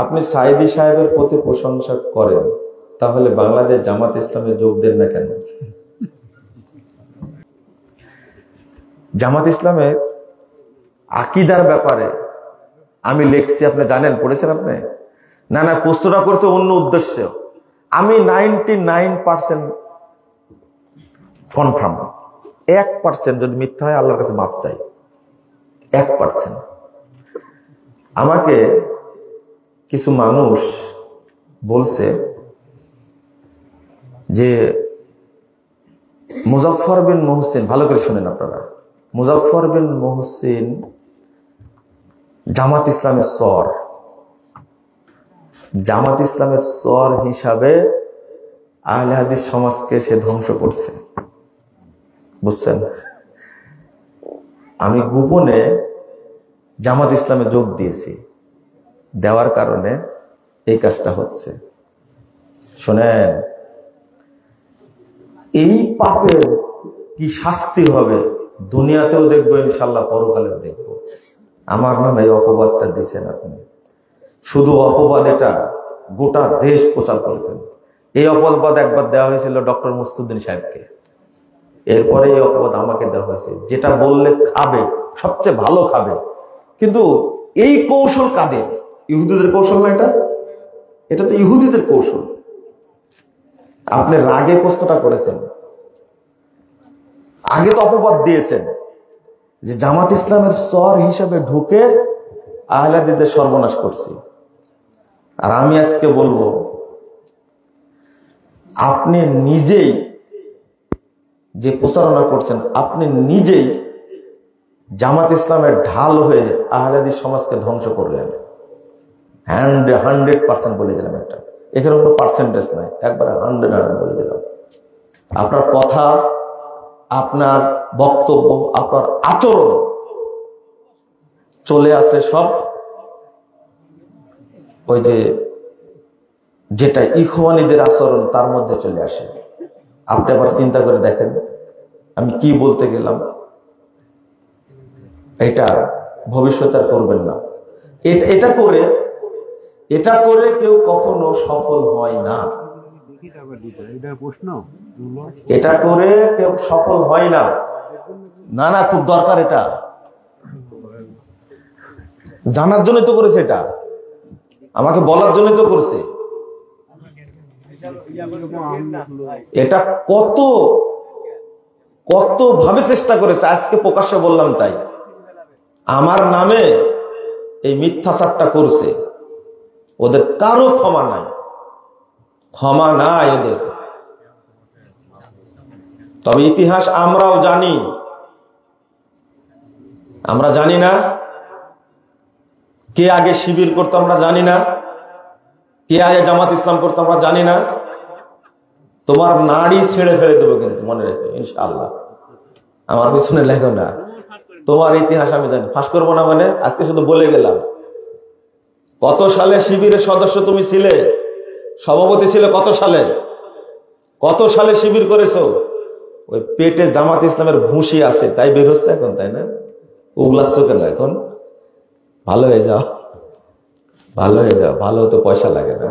আপনি সাইদি সাহেবের প্রতি প্রশংসা করেন, তাহলে বাংলাদেশ জামাত ইসলামে যোগ দেন না কেন? জামাত ইসলামের আকীদার ব্যাপারে আমি লিখছি, আপনি জানেন, পড়েছেন আপনি? না না, প্রশ্নটা করতে অন্য উদ্দেশ্য। আমি 99% কনফার্ম, 1% যদি মিথ্যা হয় আল্লাহর কাছে মাপ চাই। 1% আমাকে কিছু মানুষ বলছে যে মুজাফফর বিন মুহসিন, ভালো করে শুনেন আপনারা, মুজাফফর বিন মুহসিন জামাত ইসলামের সর, জামাত ইসলামের সর হিসাবে আহলে হাদিস সমাজকে সে ধ্বংস করছে, বুঝছেন? আমি গোপনে জামাত ইসলামে যোগ দিয়েছি, দেওয়ার কারণে এই কাজটা হচ্ছে। শোনেন, এই পাপের কি শাস্তি হবে দুনিয়াতেও দেখবো, ইনশাল্লাহ পরকালেও দেখবো। আমার নামে এই অপবাদটা দিয়েছেন আপনি, শুধু অপবাদ এটা গোটা দেশ প্রচার করেছেন। এই অপবাদ একবার দেওয়া হয়েছিল ডক্টর মুস্তাউদ্দিন সাহেবকে, এরপরে এই অপবাদ আমাকে দেওয়া হয়েছে। যেটা বললে খাবে, সবচেয়ে ভালো খাবে, কিন্তু এই কৌশল কাদের? ইহুদিদের কৌশল না এটা? এটা তো ইহুদিদের কৌশল। আপনি রাগে প্রশ্নটা করেছেন, আগে তো অপবাদ দিয়েছেন যে জামাত ইসলামের সর হিসাবে ঢুকে আহলে হাদিসদের সর্বনাশ করছি। আর আমি আজকে বলবো, আপনি নিজেই যে প্রচারণা করছেন, আপনি নিজেই জামাত ইসলামের ঢাল হয়ে আহলে হাদিস সমাজকে ধ্বংস করলেন। 100% বলে দিলাম, একটা এখানে কোনো পার্সেন্টেজ নাই, একবারে 100 বলে দিলাম। আপনার কথা, আপনার বক্তব্য, আপনার আচরণ চলে আসে সব ওই যেটা ইখওয়ানীদের আচরণ, তার মধ্যে চলে আসে। আপনি আবার চিন্তা করে দেখেন আমি কি বলতে গেলাম, এটা ভবিষ্যতে আর করবেন না। এটা করে কেউ কখনো সফল হয় না, এটা করে কেউ সফল হয় না। না না, খুব দরকার, এটা জানার জন্য তো করেছে, এটা আমাকে বলার জন্য তো করেছে। এটা কত ভাবে চেষ্টা করেছে, আজকে প্রকাশ্যে বললাম তাই। আমার নামে এই মিথ্যাচারটা করছে, ওদের কারো ক্ষমা নাই, ক্ষমা নাই ওদের। তবে ইতিহাস আমরাও জানি, আমরা জানি না কে আগে শিবির করতো, আমরা জানি না কে আগে জামাত ইসলাম করতো, আমরা জানি না। তোমার নাড়ি ছেড়ে ফেলে দেবো, কিন্তু মনে রেখো ইনশাআল্লাহ, আমার পিছনে লেখো না। তোমার ইতিহাস আমি জানি, ফাঁস করবো না মানে আজকে শুধু বলে গেলাম। কত সালে শিবিরের সদস্য তুমি ছিলে, সভাপতি ছিলে? কত সালে শিবির করেছো? ওই পেটে জামাত ইসলামের ভুসি আছে, তাই বের হচ্ছে এখন, তাই না? উগলাচ্ছ কেন এখন? ভালো হয়ে যাও, ভালো হয়ে যাও, ভালো হতে পয়সা লাগে না।